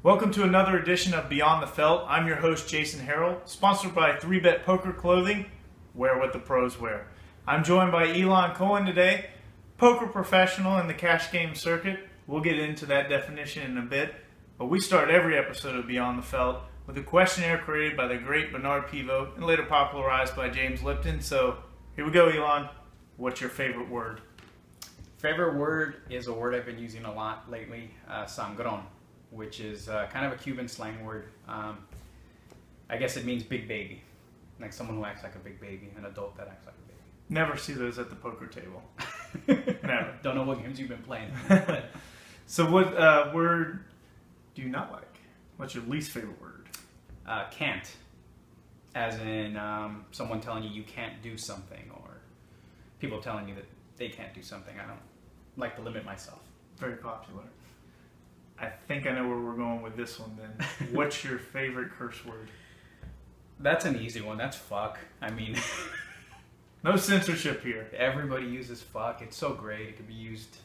Welcome to another edition of Beyond the Felt. I'm your host, Jason Harrell, sponsored by 3Bet Poker Clothing. Wear what the pros wear. I'm joined by Elan Cohen today, poker professional in the cash game circuit. We'll get into that definition in a bit, but we start every episode of Beyond the Felt with a questionnaire created by the great Bernard Pivot and later popularized by James Lipton. So here we go, Elan. What's your favorite word? Favorite word is a word I've been using a lot lately, sangron, which is kind of a Cuban slang word. I guess it means big baby, like someone who acts like a big baby, an adult that acts like a baby. Never see those at the poker table. Never. Don't know what games you've been playing. So what word do you not like? What's your least favorite word? Can't, as in someone telling you can't do something, or people telling you that they can't do something. I don't like to limit myself. Very popular. I think I know where we're going with this one then. What's your favorite curse word? That's an easy one. That's fuck. I mean, no censorship here. Everybody uses fuck. It's so great. It can be used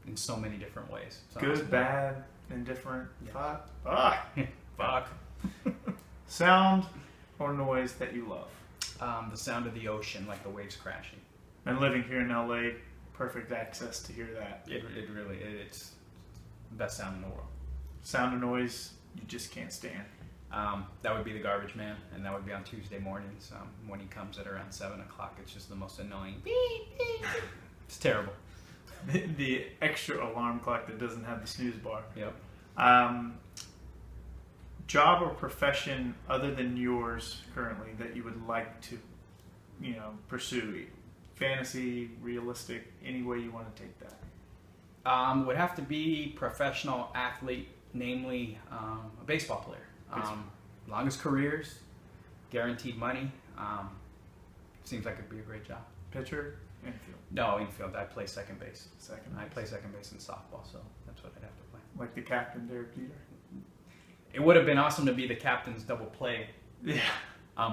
in so many different ways. So good, bad, indifferent. Yeah. Fuck. Ah, fuck. Sound or noise that you love? The sound of the ocean, like the waves crashing. And living here in LA, perfect access to hear that. It's the best sound in the world. Sound or noise you just can't stand? That would be the garbage man, and that would be on Tuesday mornings when he comes at around 7 o'clock. It's just the most annoying. It's terrible. The extra alarm clock that doesn't have the snooze bar. Yep. Job or profession other than yours currently that you would like to, pursue? Fantasy, realistic, any way you want to take that? Would have to be professional athlete, namely a baseball player. Longest careers, guaranteed money. Seems like it'd be a great job. Pitcher, infield? No, infield. I play second base. I play second base in softball, so that's what I'd have to play. Like the captain, Derek Jeter? It would have been awesome to be the captain's double play. Yeah.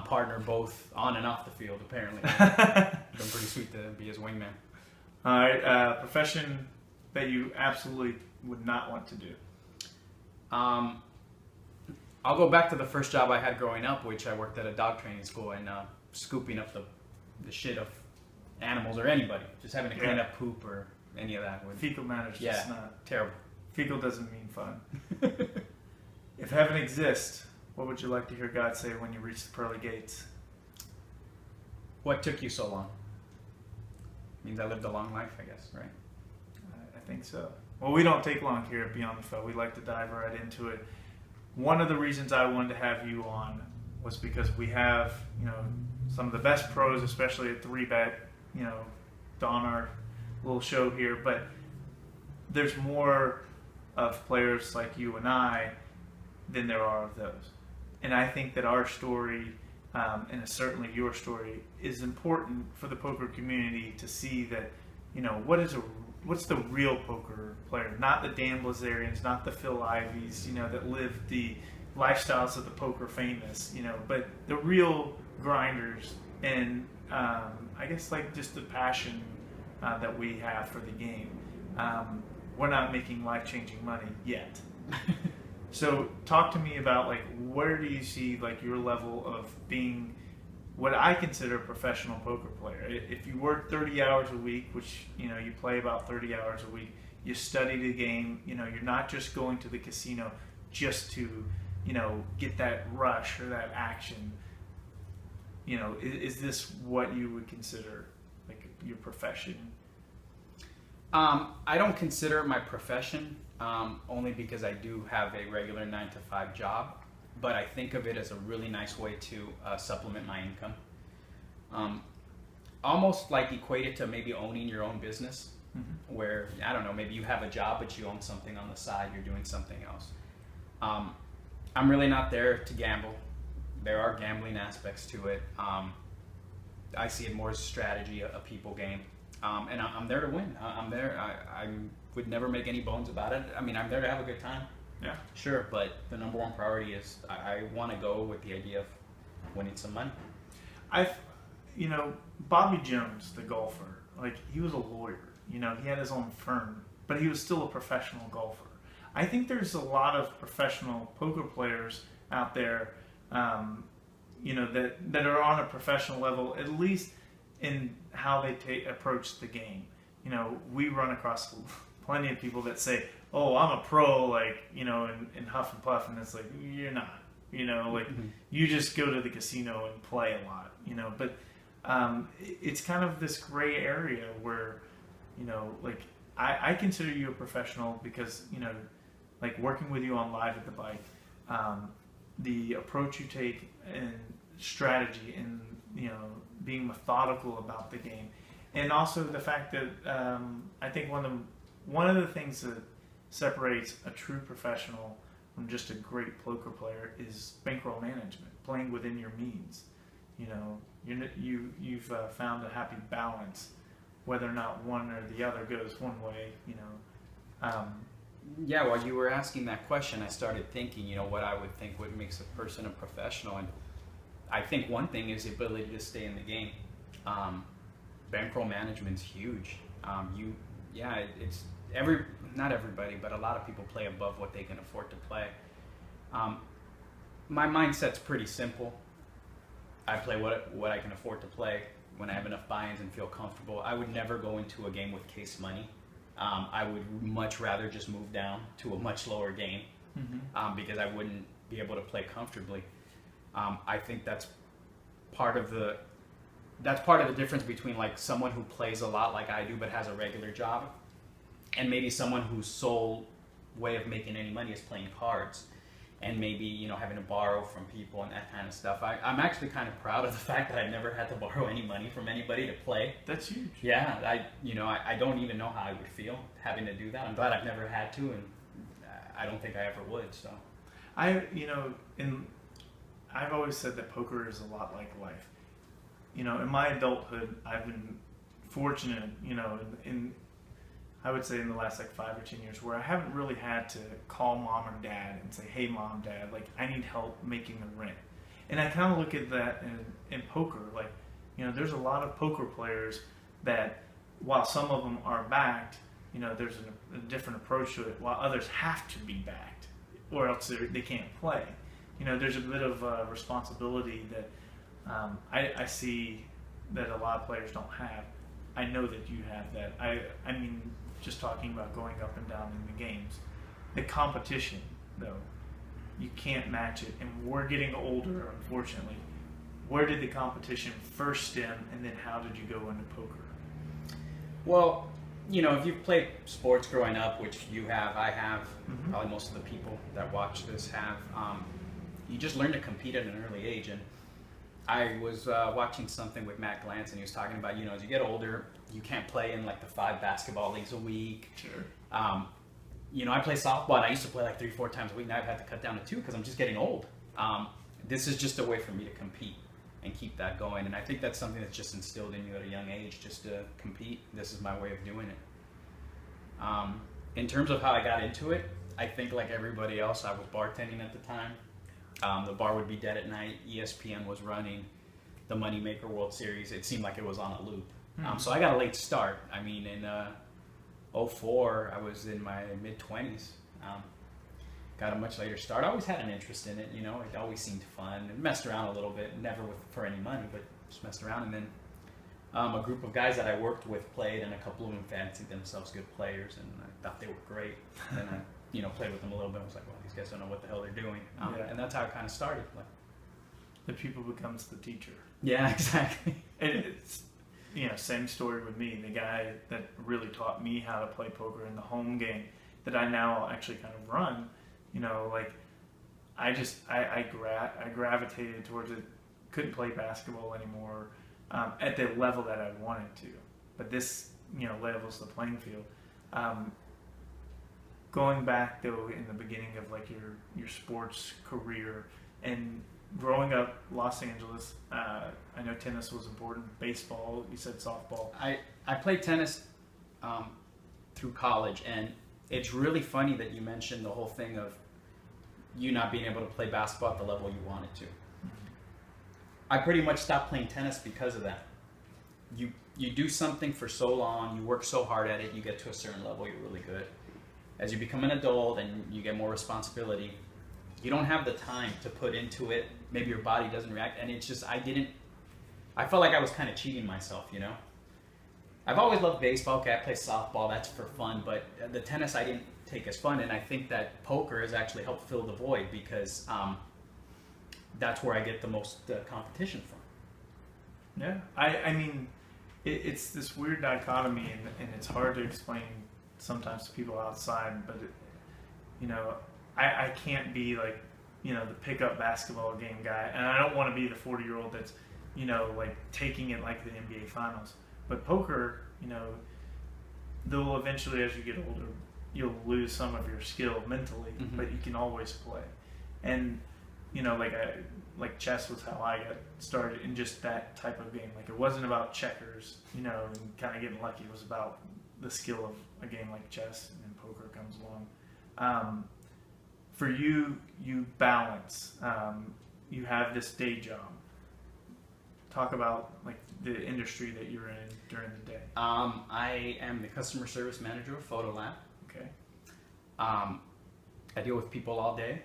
Partner both on and off the field, apparently. Been pretty sweet to be his wingman. All right, profession that you absolutely would not want to do? I'll go back to the first job I had growing up, which I worked at a dog training school and scooping up the shit of animals or anybody. Just having to clean up poop or any of that. Fecal matter's just not... Terrible. Fecal doesn't mean fun. If heaven exists, what would you like to hear God say when you reach the pearly gates? What took you so long? Means I lived a long life, I guess, right? I think so. Well, we don't take long here at Beyond the Felt. We like to dive right into it. One of the reasons I wanted to have you on was because we have, some of the best pros, especially at 3Bet, on our little show here. But there's more of players like you and I than there are of those. And I think that our story, and certainly your story, is important for the poker community to see that, what's the real poker player? Not the Dan Blazarians, not the Phil Ivies, that live the lifestyles of the poker famous, but the real grinders and I guess like just the passion that we have for the game. We're not making life-changing money yet. So talk to me about where do you see your level of being what I consider a professional poker player? If you work 30 hours a week, which you play about 30 hours a week, you study the game, you're not just going to the casino just to get that rush or that action. Is this what you would consider your profession? I don't consider it my profession, only because I do have a regular 9-to-5 job, but I think of it as a really nice way to supplement my income. Almost equate it to maybe owning your own business, where, I don't know, maybe you have a job, but you own something on the side, you're doing something else. I'm really not there to gamble. There are gambling aspects to it. I see it more as a strategy, a people game. And I'm there to win. I'm there. I would never make any bones about it. I mean, I'm there to have a good time. Yeah. Sure, but the number one priority is I want to go with the idea of winning some money. Bobby Jones, the golfer, he was a lawyer. He had his own firm, but he was still a professional golfer. I think there's a lot of professional poker players out there, that are on a professional level, at least in how they approach the game. We run across plenty of people that say, "Oh, I'm a pro," in huff and puff, and it's like, you're not. You just go to the casino and play a lot. But it's kind of this gray area where, I consider you a professional because, working with you on Live at the Bike, the approach you take and strategy and, being methodical about the game. And also the fact that I think one of the things that separates a true professional from just a great poker player is bankroll management, playing within your means. You've found a happy balance, whether or not one or the other goes one way. Yeah, while you were asking that question, I started thinking, what I would think what makes a person a professional, and I think one thing is the ability to stay in the game. Bankroll management's huge. It's not everybody, but a lot of people play above what they can afford to play. My mindset's pretty simple. I play what I can afford to play when I have enough buy-ins and feel comfortable. I would never go into a game with case money. I would much rather just move down to a much lower game because I wouldn't be able to play comfortably. I think that's part of the difference between like someone who plays a lot like I do but has a regular job, and maybe someone whose sole way of making any money is playing cards, and maybe having to borrow from people and that kind of stuff. I'm actually kind of proud of the fact that I never had to borrow any money from anybody to play. That's huge. Yeah, I don't even know how I would feel having to do that. I'm glad I've never had to, and I don't think I ever would. So, I've always said that poker is a lot like life. In my adulthood, I've been fortunate, in I would say in the last 5 or 10 years, where I haven't really had to call mom or dad and say, "Hey, mom, dad, I need help making the rent." And I kind of look at that in poker, there's a lot of poker players that, while some of them are backed, there's a different approach to it, while others have to be backed, or else they can't play. There's a bit of responsibility that I see that a lot of players don't have. I know that you have that. I mean, just talking about going up and down in the games. The competition, though, you can't match it. And we're getting older, unfortunately. Where did the competition first stem, and then how did you go into poker? Well, if you've played sports growing up, which you have, I have, probably most of the people that watch this have, you just learn to compete at an early age. And I was watching something with Matt Glantz, and he was talking about, as you get older, you can't play in the 5 basketball leagues a week. Sure. I play softball, and I used to play 3-4 times a week. Now I've had to cut down to 2 because I'm just getting old. This is just a way for me to compete and keep that going. And I think that's something that's just instilled in you at a young age, just to compete. This is my way of doing it. In terms of how I got into it, I think like everybody else, I was bartending at the time. The bar would be dead at night. ESPN was running the Moneymaker World Series. It seemed like it was on a loop. So I got a late start. I mean, in 2004, I was in my mid-20s. Got a much later start. I always had an interest in it. It always seemed fun. And messed around a little bit, never for any money, but just messed around. And then a group of guys that I worked with played, and a couple of them fancied themselves good players, and I thought they were great. And then I played with them a little bit. I was like, well, these guys don't know what the hell they're doing. And that's how it kind of started. The pupil becomes the teacher. Yeah, exactly. And it's, same story with me. The guy that really taught me how to play poker in the home game that I now actually kind of run, I gravitated towards it. Couldn't play basketball anymore at the level that I wanted to. But this, levels the playing field. Going back though in the beginning of your sports career and growing up Los Angeles, I know tennis was important. Baseball, you said softball. I played tennis through college, and it's really funny that you mentioned the whole thing of you not being able to play basketball at the level you wanted to. I pretty much stopped playing tennis because of that. You do something for so long, you work so hard at it, you get to a certain level, you're really good. as you become an adult and you get more responsibility, you don't have the time to put into it. Maybe your body doesn't react, and it's just I felt like I was kind of cheating myself, you know. I've always loved baseball. Okay, I play softball. That's for fun, but the tennis I didn't take as fun, and I think that poker has actually helped fill the void because that's where I get the most competition from. Yeah, I mean, it's this weird dichotomy, and it's hard to explain sometimes to people outside. But you know, I can't be like, you know, the pickup basketball game guy, and I don't want to be the 40-year-old that's, you know, like taking it like the NBA Finals. But poker, you know, though eventually as you get older, you'll lose some of your skill mentally, but you can always play. And you know, like chess was how I got started in just that type of game. Like it wasn't about checkers, you know, and kind of getting lucky. It was about the skill of a game like chess, and then poker comes along. For you, you balance. You have this day job. Talk about like the industry that you're in during the day. I am the customer service manager of Photolab. Okay. I deal with people all day.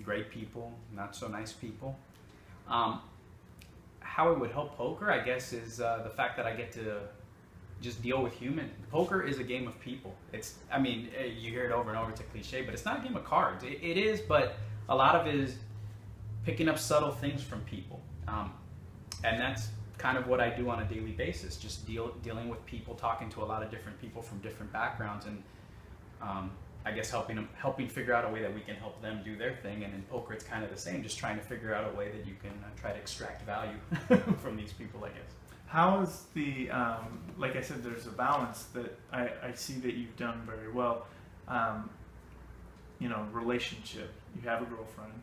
Great people, not so nice people. How it would help poker, I guess, is the fact that I get to just deal with humans. Poker is a game of people. I mean, you hear it over and over, it's a cliche, but it's not a game of cards. It is, but a lot of it is picking up subtle things from people. And that's kind of what I do on a daily basis, just dealing with people, talking to a lot of different people from different backgrounds, and I guess helping figure out a way that we can help them do their thing. And in poker, it's kind of the same, just trying to figure out a way that you can try to extract value from these people, I guess. How is the, like I said, there's a balance that I see that you've done very well. You know, relationship. You have a girlfriend,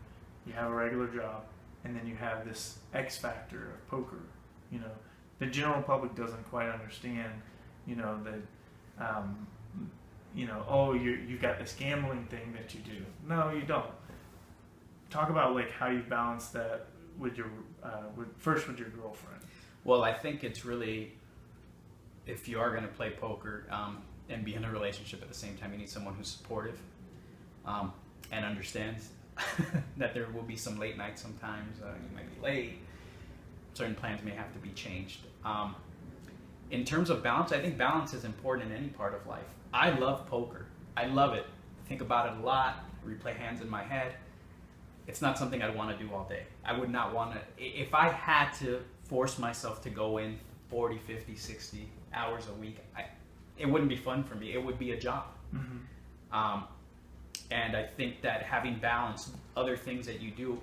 you have a regular job, and then you have this X factor of poker. You know, the general public doesn't quite understand, you know, that, you know, oh, you've got this gambling thing that you do. No, you don't. Talk about like how you balance that with your, first with your girlfriend. Well, I think it's really, if you are going to play poker and be in a relationship at the same time, you need someone who's supportive and understands that there will be some late nights sometimes. You might be late. Certain plans may have to be changed. In terms of balance, I think balance is important in any part of life. I love poker. I love it. I think about it a lot, replay hands in my head. It's not something I'd want to do all day. I would not want to, if I had to force myself to go in 40, 50, 60 hours a week, it wouldn't be fun for me. It would be a job. And I think that having balance, other things that you do,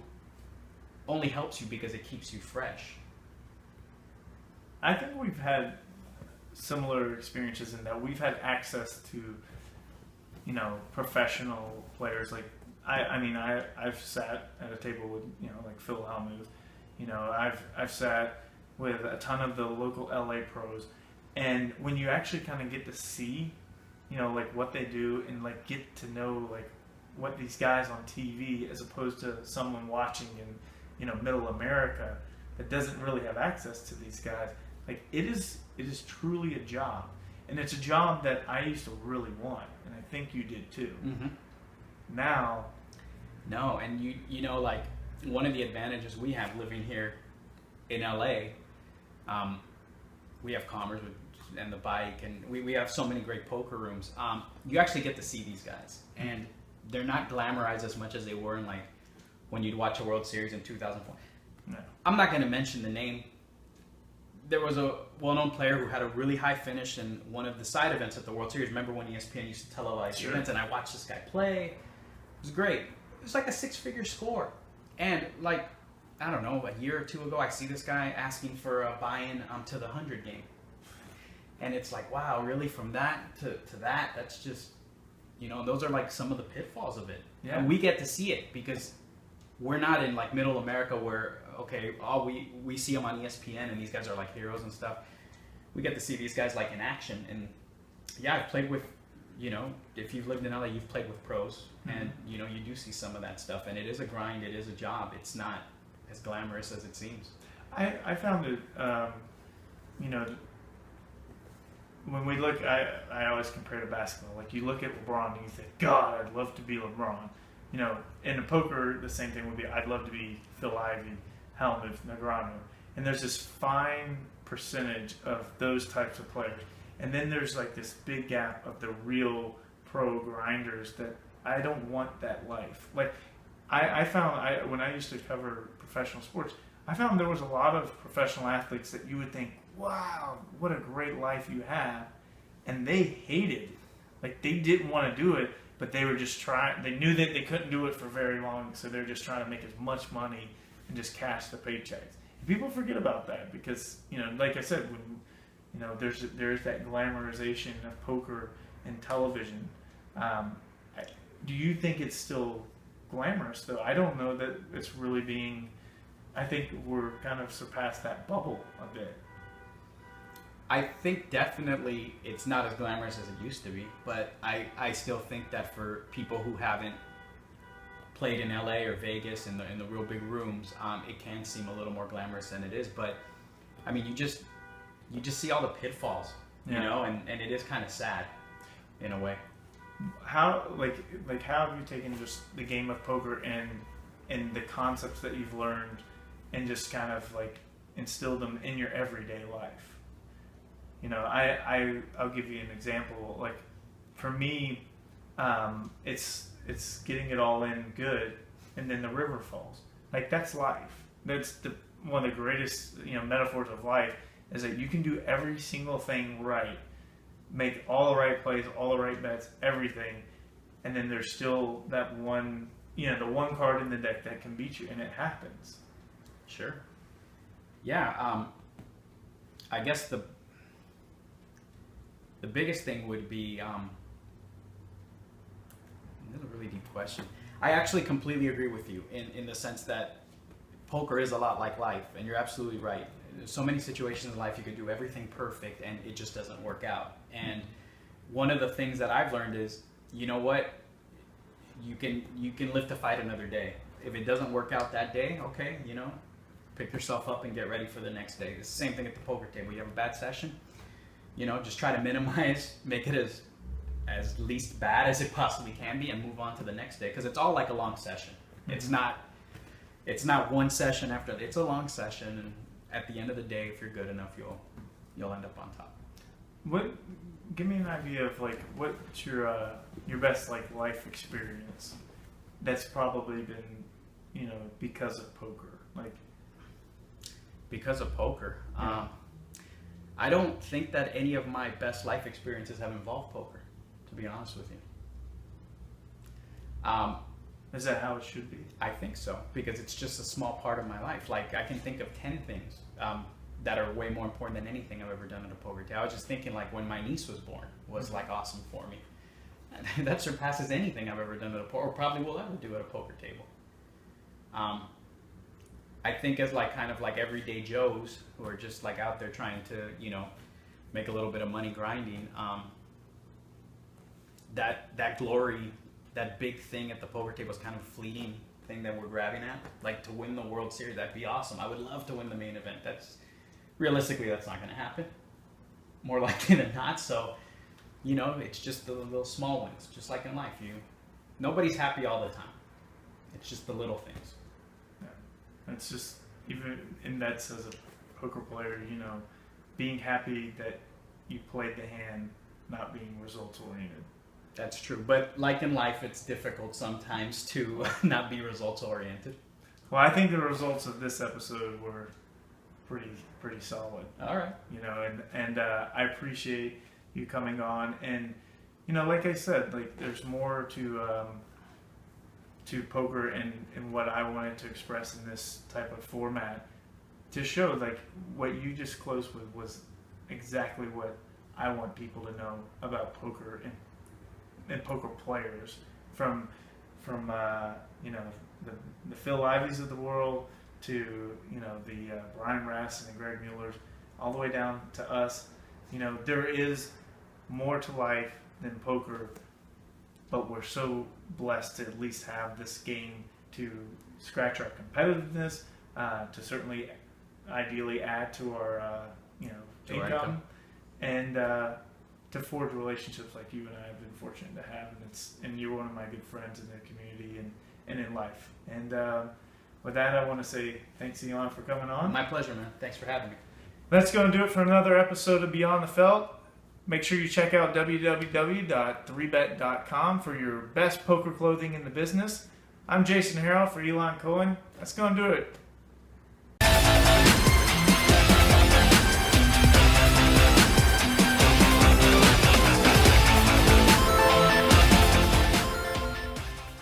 only helps you because it keeps you fresh. I think we've had similar experiences in that we've had access to, you know, professional players. Like I've sat at a table with, you know, like Phil Hellmuth. You know, I've sat with a ton of the local LA pros, and when you actually kind of get to see, you know, like what they do and like get to know like what these guys on TV, as opposed to someone watching in, you know, middle America that doesn't really have access to these guys. Like it is truly a job, and it's a job that I used to really want, and I think you did too. Now, no, and you know, like one of the advantages we have living here in LA, we have Commerce and the Bike, and we have so many great poker rooms. You actually get to see these guys, and they're not glamorized as much as they were in like when you'd watch a World Series in 2004. no. I'm not going to mention the name. There was a well-known player who had a really high finish in one of the side events at the World Series. Remember when ESPN used to televise the events, and I watched this guy play. It was great. It was like a 6-figure score. And like, I don't know, a year or two ago, I see this guy asking for a buy-in to the 100 game. And it's like, wow, really, from that to that, that's just, you know, those are like some of the pitfalls of it. Yeah. And we get to see it because we're not in like middle America where, okay, we see them on ESPN and these guys are like heroes and stuff. We get to see these guys like in action. And yeah, I've played with, you know, if you've lived in LA, you've played with pros, and you know, you do see some of that stuff, and it is a grind, it is a job. It's not as glamorous as it seems. I found it, you know, when we look, I always compare to basketball. Like you look at LeBron and you think, God, I'd love to be LeBron. You know, in the poker, the same thing would be, I'd love to be Phil Ivey, Helmut, Negreanu. And there's this fine percentage of those types of players. And then there's like this big gap of the real pro grinders that I don't want that life. Like I found when I used to cover professional sports, I found there was a lot of professional athletes that you would think, wow, what a great life you have. And they hated it. Like they didn't want to do it, but they were just trying. They knew that they couldn't do it for very long, so they're just trying to make as much money and just cash the paychecks. And people forget about that because, you know, like I said, when you know, there's that glamorization of poker and television. Do you think it's still glamorous though? I don't know that it's really being. I think we're kind of surpassed that bubble a bit. I think definitely it's not as glamorous as it used to be, but I still think that for people who haven't played in LA or Vegas in the real big rooms, it can seem a little more glamorous than it is. But I mean, you just see all the pitfalls, you know, and it is kind of sad in a way. How how have you taken just the game of poker and the concepts that you've learned and just kind of like instilled them in your everyday life? You know, I'll give you an example. Like for me, it's getting it all in good, and then the river falls. Like that's life. That's one of the greatest, you know, metaphors of life is that you can do every single thing right, make all the right plays, all the right bets, everything, and then there's still that one, you know, the one card in the deck that can beat you, and it happens. Sure. Yeah. I guess the biggest thing would be, this is a really deep question. I actually completely agree with you in the sense that poker is a lot like life, and you're absolutely right. There's so many situations in life you could do everything perfect and it just doesn't work out. And one of the things that I've learned is, you know what, you can live to fight another day. If it doesn't work out that day, okay, you know, pick yourself up and get ready for the next day. It's the same thing at the poker table. You have a bad session, you know, just try to minimize, make it as least bad as it possibly can be, and move on to the next day, because it's all like a long session. It's not one session after. It's a long session, and at the end of the day, if you're good enough, you'll end up on top. Give me an idea of like what's your best like life experience that's probably been, you know, because of poker. Like because of poker. Yeah. I don't think that any of my best life experiences have involved poker, to be honest with you. Is that how it should be? I think so, because it's just a small part of my life. Like I can think of 10 things that are way more important than anything I've ever done at a poker table. I was just thinking like when my niece was born was like awesome for me. That surpasses anything I've ever done at a poker, or probably will ever do at a poker table. I think as like kind of like everyday Joes who are just like out there trying to, you know, make a little bit of money grinding, that glory, that big thing at the poker table is kind of a fleeting thing that we're grabbing at. Like to win the World Series, that'd be awesome. I would love to win the main event. Realistically, that's not going to happen. More likely than not. So, you know, it's just the little small wins, just like in life. Nobody's happy all the time. It's just the little things. It's just, even in that as a poker player, you know, being happy that you played the hand, not being results oriented. That's true. But like in life, it's difficult sometimes to not be results oriented. Well, I think the results of this episode were pretty solid. All right. You know, and I appreciate you coming on. And, you know, like I said, like there's more to poker and what I wanted to express in this type of format to show like what you just closed with was exactly what I want people to know about poker and poker players from you know, the Phil Iveys of the world to, you know, the Brian Rass and Greg Muellers, all the way down to us. You know, there is more to life than poker, but we're so blessed to at least have this game to scratch our competitiveness, to certainly ideally add to our you know, income. And to forge relationships like you and I have been fortunate to have, and you're one of my good friends in the community and in life. And with that, I want to say thanks, Elan, for coming on. My pleasure, man. Thanks for having me. That's going to do it for another episode of Beyond the Felt. Make sure you check out www.3bet.com for your best poker clothing in the business. I'm Jason Harrell for Elan Cohen. That's going to do it.